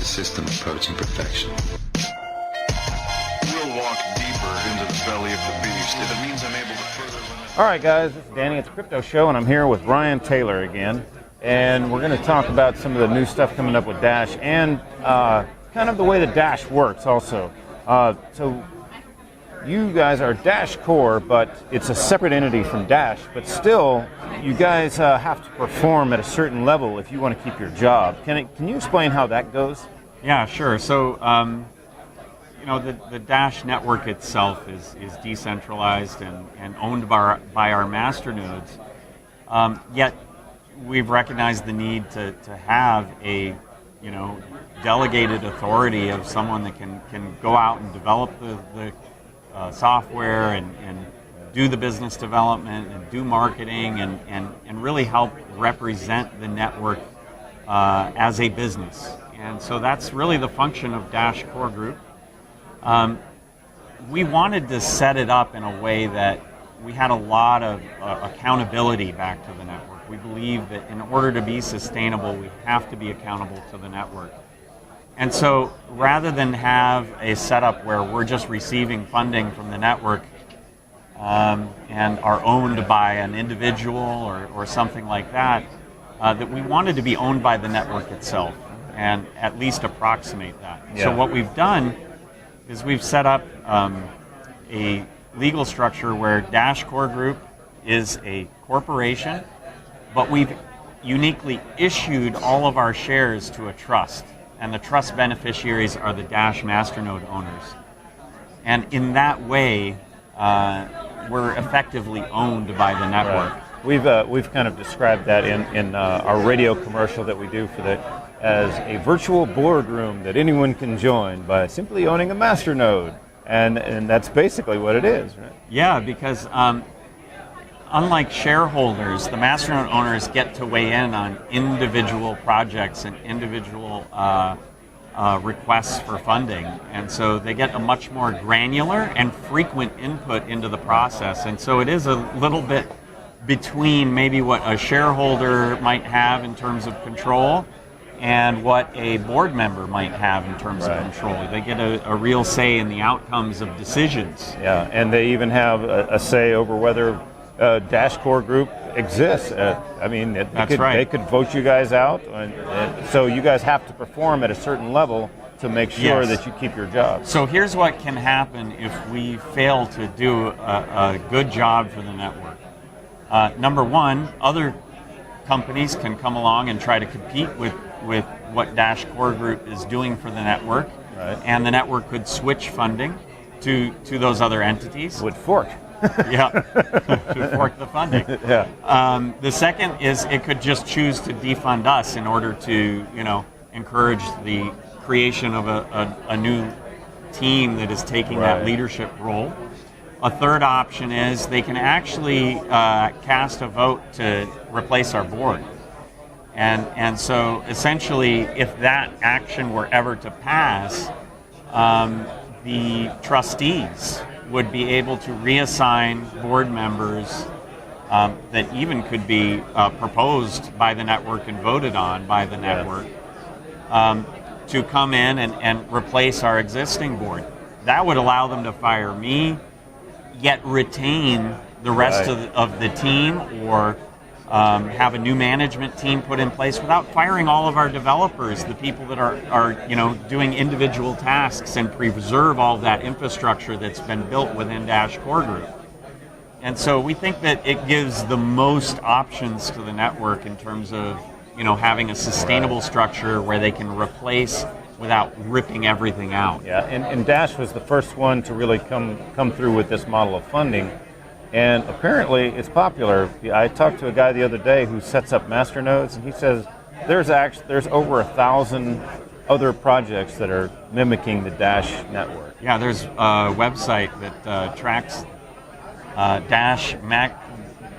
a system approaching perfection. We'll walk deeper into the belly of the beast if it means I'm able to further limit. All right, guys, this is Danny at the Crypto Show, and I'm here with Ryan Taylor again. And we're going to talk about some of the new stuff coming up with Dash and kind of the way the Dash works also. So you guys are Dash Core, but it's a separate entity from Dash. But still, you guys have to perform at a certain level if you want to keep your job. Can you explain how that goes? Yeah, sure. So, the Dash network itself is decentralized and owned by our masternodes. Yet we've recognized the need to have a, delegated authority of someone that can go out and develop the software and do the business development and do marketing and really help represent the network as a business. And so that's really the function of Dash Core Group. We wanted to set it up in a way that we had a lot of accountability back to the network. We believe that in order to be sustainable, we have to be accountable to the network. And so rather than have a setup where we're just receiving funding from the network and are owned by an individual or something like that, that we wanted to be owned by the network itself and at least approximate that. Yeah. So what we've done is we've set up a legal structure where Dash Core Group is a corporation, but we've uniquely issued all of our shares to a trust, and the trust beneficiaries are the Dash Masternode owners. And in that way, we're effectively owned by the network. Right. We've kind of described that in our radio commercial that we do for as a virtual boardroom that anyone can join by simply owning a masternode. And that's basically what it is, right? Yeah, because unlike shareholders, the masternode owners get to weigh in on individual projects and individual requests for funding. And so they get a much more granular and frequent input into the process. And so it is a little bit between maybe what a shareholder might have in terms of control and what a board member might have in terms of control. They get a real say in the outcomes of decisions. Yeah, and they even have a say over whether Dash Core Group exists. They could vote you guys out, and so you guys have to perform at a certain level to make sure that you keep your job. So here's what can happen if we fail to do a good job for the network. Number one, other companies can come along and try to compete with what Dash Core Group is doing for the network, and the network could switch funding to those other entities. Would fork. Yeah, to fork the funding. Yeah. The second is it could just choose to defund us in order to, encourage the creation of a new team that is taking that leadership role. A third option is they can actually cast a vote to replace our board. And so essentially, if that action were ever to pass, the trustees would be able to reassign board members that even could be proposed by the network and voted on by the network to come in and replace our existing board. That would allow them to fire me, yet retain the rest of the team, or have a new management team put in place without firing all of our developers, the people that are doing individual tasks, and preserve all of that infrastructure that's been built within Dash Core Group. And so we think that it gives the most options to the network in terms of having a sustainable structure where they can replace without ripping everything out. Yeah, and Dash was the first one to really come through with this model of funding. And apparently it's popular. I talked to a guy the other day who sets up masternodes, and he says there's over 1,000 other projects that are mimicking the Dash network. Yeah, there's a website that tracks Dash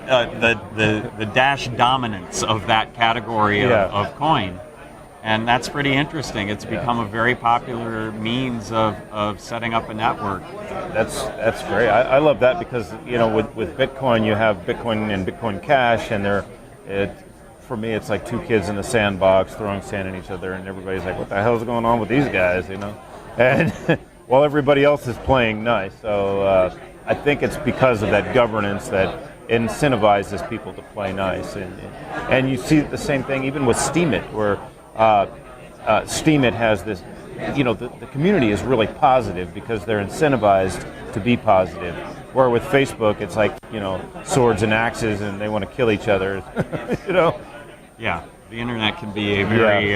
the Dash dominance of that category of coin. And that's pretty interesting. It's become a very popular means of setting up a network. That's great. I love that because with Bitcoin you have Bitcoin and Bitcoin Cash, and for me, it's like two kids in the sandbox throwing sand at each other, and everybody's like, "What the hell's going on with these guys?" You know, and while everybody else is playing nice. So I think it's because of that governance that incentivizes people to play nice, and you see the same thing even with Steam It, where Steam It has this. You know, the community is really positive because they're incentivized to be positive. Where with Facebook, it's like, you know, swords and axes, and they want to kill each other. You know. Yeah, the internet can be a very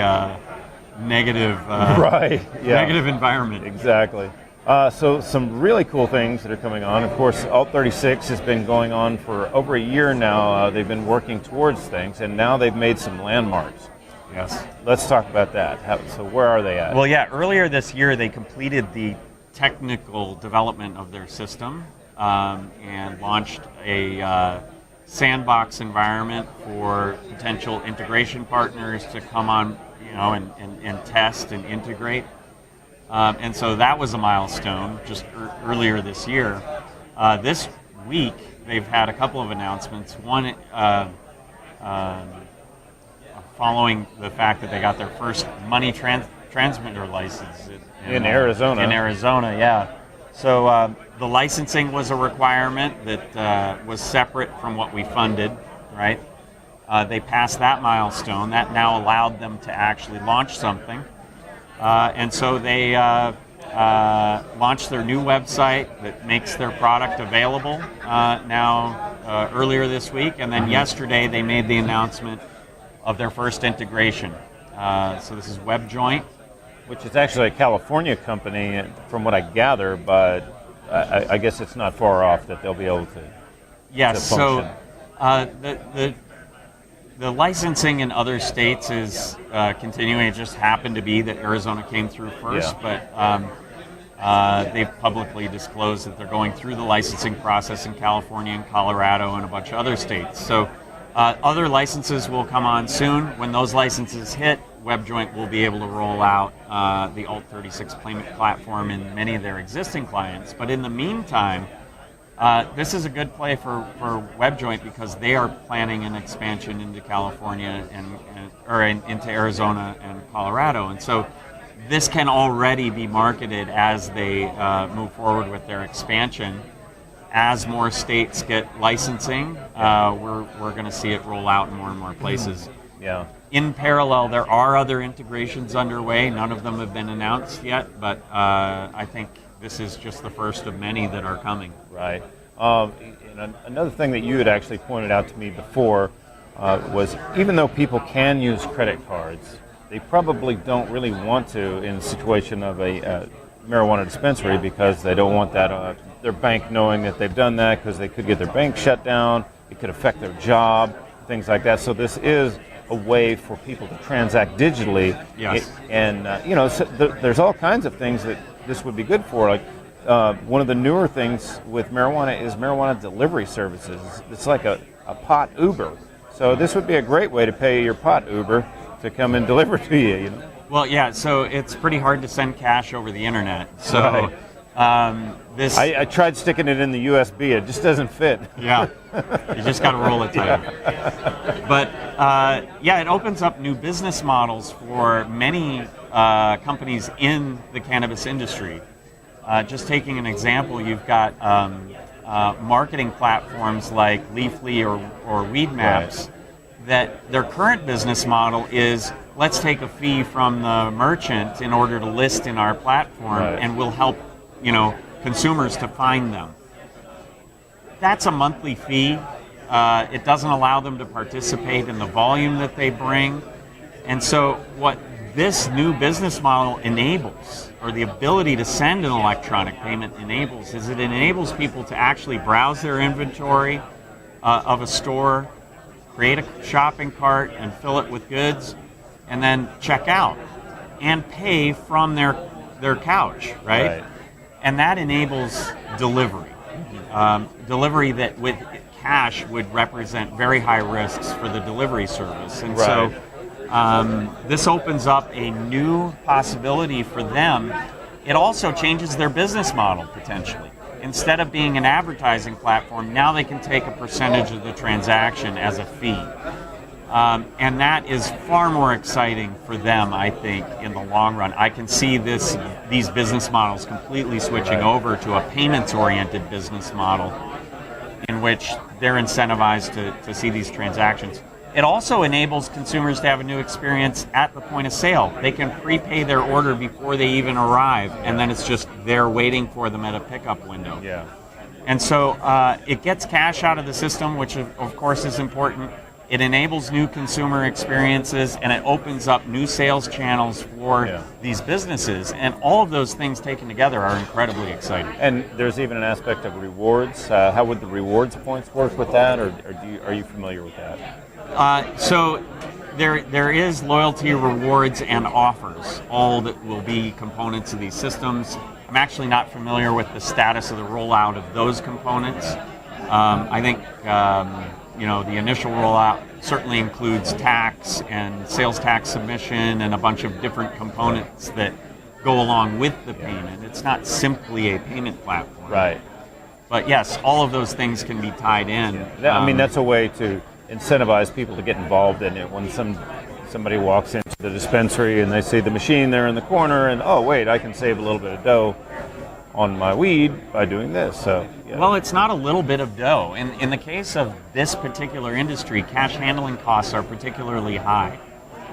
negative, right? Yeah. Negative environment. Exactly. So some really cool things that are coming on. Of course, Alt 36 has been going on for over a year now. They've been working towards things, and now they've made some landmarks. Yes. Let's talk about that. So where are they at? Well, yeah, earlier this year they completed the technical development of their system and launched a sandbox environment for potential integration partners to come on, you know, and test and integrate. And so that was a milestone just earlier this year. This week they've had a couple of announcements. One, following the fact that they got their first money transmitter license in Arizona. In Arizona, yeah. So the licensing was a requirement that was separate from what we funded, right? They passed that milestone. That now allowed them to actually launch something. And so they launched their new website that makes their product available now earlier this week. And then yesterday they made the announcement of their first integration. So this is WebJoint. Which is actually a California company, from what I gather, but I guess it's not far off that they'll be able to Yes, function. So the licensing in other states is continuing. It just happened to be that Arizona came through first, but they've publicly disclosed that they're going through the licensing process in California and Colorado and a bunch of other states. So other licenses will come on soon. When those licenses hit, WebJoint will be able to roll out the Alt36 payment platform in many of their existing clients. But in the meantime, this is a good play for WebJoint because they are planning an expansion into California or into Arizona and Colorado. And so this can already be marketed as they move forward with their expansion. As more states get licensing, we're going to see it roll out in more and more places. Yeah. In parallel, there are other integrations underway. None of them have been announced yet, but I think this is just the first of many that are coming. Right. And another thing that you had actually pointed out to me before was even though people can use credit cards, they probably don't really want to in the situation of a marijuana dispensary because they don't want that their bank knowing that they've done that because they could get their bank shut down. It could affect their job, things like that. So this is a way for people to transact digitally. Yes. And so there's all kinds of things that this would be good for. Like one of the newer things with marijuana is marijuana delivery services. It's like a pot Uber. So this would be a great way to pay your pot Uber to come and deliver to you. You know. Well, yeah. So it's pretty hard to send cash over the internet. So. Right. I tried sticking it in the USB. It just doesn't fit. Yeah, you just got to roll it tight. But it opens up new business models for many companies in the cannabis industry. Just taking an example, you've got marketing platforms like Leafly or Weed Maps that their current business model is let's take a fee from the merchant in order to list in our platform, and we'll help consumers to find them. That's a monthly fee. It doesn't allow them to participate in the volume that they bring. And so what this new business model enables, or the ability to send an electronic payment enables, is it enables people to actually browse their inventory of a store, create a shopping cart and fill it with goods, and then check out and pay from their couch, right? And that enables delivery. Delivery that with cash would represent very high risks for the delivery service. And so this opens up a new possibility for them. It also changes their business model potentially. Instead of being an advertising platform, now they can take a percentage of the transaction as a fee. And that is far more exciting for them, I think, in the long run. I can see these business models completely switching over to a payments-oriented business model in which they're incentivized to see these transactions. It also enables consumers to have a new experience at the point of sale. They can prepay their order before they even arrive, and then it's just they're waiting for them at a pickup window. Yeah. And so it gets cash out of the system, which of course is important. It enables new consumer experiences, and it opens up new sales channels for these businesses. And all of those things taken together are incredibly exciting. And there's even an aspect of rewards. How would the rewards points work with that, or are you familiar with that? So there is loyalty, rewards, and offers, all that will be components of these systems. I'm actually not familiar with the status of the rollout of those components. I think the initial rollout certainly includes tax and sales tax submission and a bunch of different components that go along with the payment. It's not simply a payment platform. Right. But yes, all of those things can be tied in. I mean, that's a way to incentivize people to get involved in it. When somebody walks into the dispensary and they see the machine there in the corner, and oh wait, I can save a little bit of dough on my weed by doing this. So well, it's not a little bit of dough. In the case of this particular industry, cash handling costs are particularly high.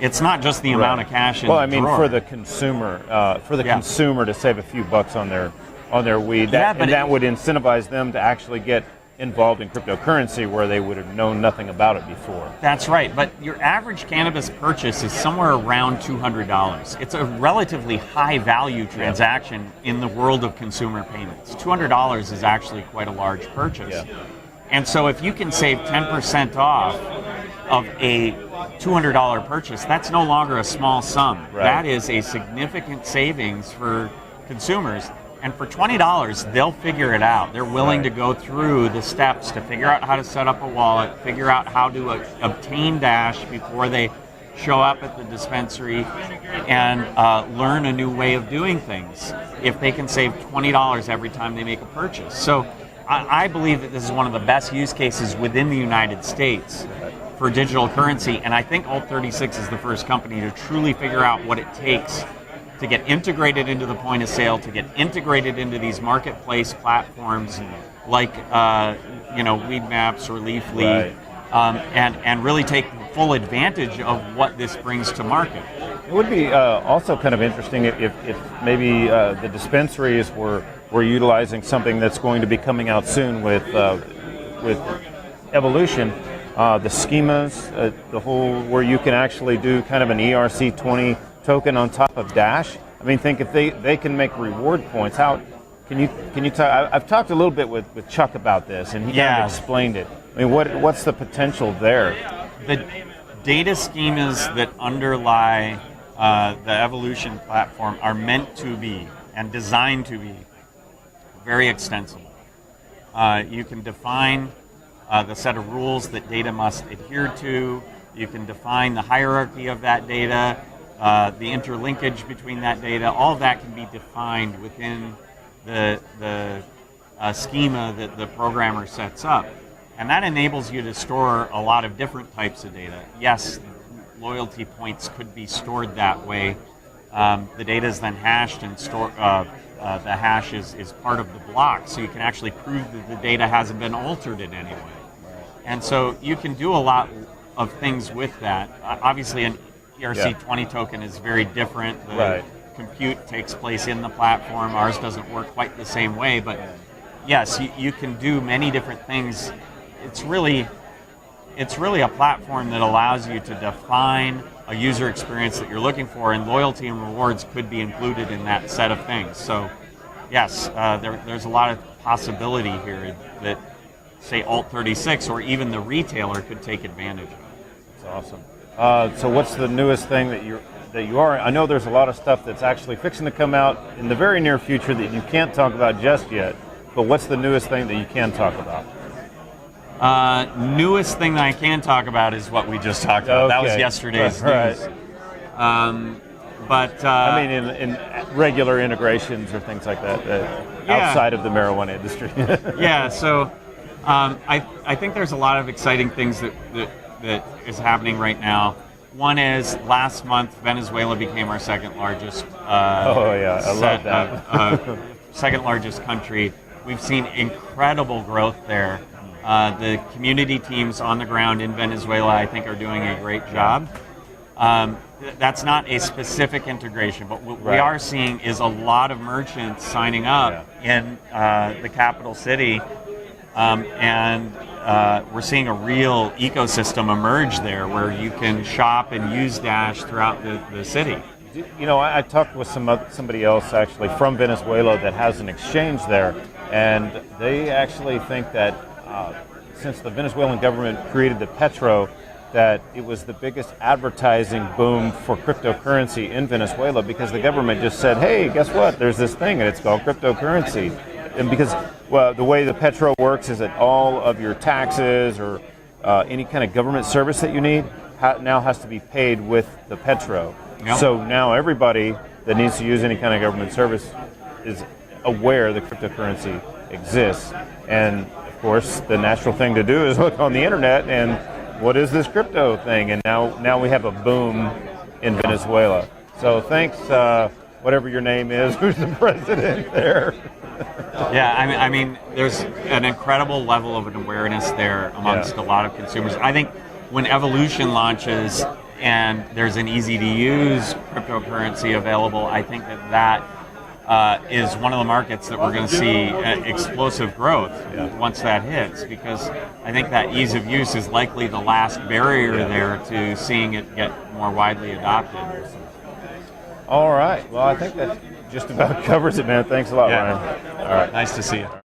It's not just the amount of cash in the drawer. For the consumer, consumer to save a few bucks on their weed, that would incentivize them to actually get involved in cryptocurrency where they would have known nothing about it before. That's right, but your average cannabis purchase is somewhere around $200. It's a relatively high value transaction in the world of consumer payments. $200 is actually quite a large purchase. Yeah. And so if you can save 10% off of a $200 purchase, that's no longer a small sum. Right. That is a significant savings for consumers. And for $20, they'll figure it out. They're willing to go through the steps to figure out how to set up a wallet, figure out how to obtain Dash before they show up at the dispensary, and learn a new way of doing things if they can save $20 every time they make a purchase. So I believe that this is one of the best use cases within the United States for digital currency, and I think Alt36 is the first company to truly figure out what it takes to get integrated into the point of sale, to get integrated into these marketplace platforms like Weedmaps or Leafly, and really take full advantage of what this brings to market. It would be also kind of interesting if maybe the dispensaries were utilizing something that's going to be coming out soon with Evolution, the schemas, the whole where you can actually do kind of an ERC20 token on top of Dash. I mean, think if they can make reward points. How can you talk? I've talked a little bit with Chuck about this, and he kind of explained it. I mean, what's the potential there? The data schemas that underlie the Evolution platform are meant to be and designed to be very extensible. You can define the set of rules that data must adhere to. You can define the hierarchy of that data. The interlinkage between that data, all of that can be defined within the schema that the programmer sets up. And that enables you to store a lot of different types of data. Yes, loyalty points could be stored that way. The data is then hashed, and the hash is part of the block, so you can actually prove that the data hasn't been altered in any way. And so you can do a lot of things with that. Obviously, an ERC20 token is very different. The compute takes place in the platform. Ours doesn't work quite the same way, but yes, you can do many different things. It's really a platform that allows you to define a user experience that you're looking for, and loyalty and rewards could be included in that set of things. So yes, there's a lot of possibility here that, say, Alt36 or even the retailer could take advantage of. That's awesome. So what's the newest thing that you are? I know there's a lot of stuff that's actually fixing to come out in the very near future that you can't talk about just yet, but what's the newest thing that you can talk about? Newest thing that I can talk about is what we just talked about. That was yesterday's news. I mean, in regular integrations or things like that, outside of the marijuana industry. So I think there's a lot of exciting things that that is happening right now. One is last month Venezuela became our second largest. I love that. Second largest country. We've seen incredible growth there. The community teams on the ground in Venezuela, I think, are doing a great job. That's not a specific integration, but what we are seeing is a lot of merchants signing up in the capital city, and we're seeing a real ecosystem emerge there where you can shop and use Dash throughout the city. You know, I talked with somebody else actually from Venezuela that has an exchange there, and they actually think that since the Venezuelan government created the petro, that it was the biggest advertising boom for cryptocurrency in Venezuela because the government just said, hey, guess what? There's this thing and it's called cryptocurrency. And because, well, the way the petro works is that all of your taxes or any kind of government service that you need now has to be paid with the petro. Yep. So now everybody that needs to use any kind of government service is aware that cryptocurrency exists. And of course, the natural thing to do is look on the internet and what is this crypto thing? And now we have a boom in Venezuela. So thanks, whatever your name is, who's the president there. Yeah, I mean, there's an incredible level of an awareness there amongst a lot of consumers. I think when Evolution launches and there's an easy-to-use cryptocurrency available, I think that is one of the markets that we're going to see explosive growth once that hits, because I think that ease of use is likely the last barrier there to seeing it get more widely adopted. All right. Well, I think that just about covers it, man. Thanks a lot, Yeah. Ryan. All right. Nice to see you.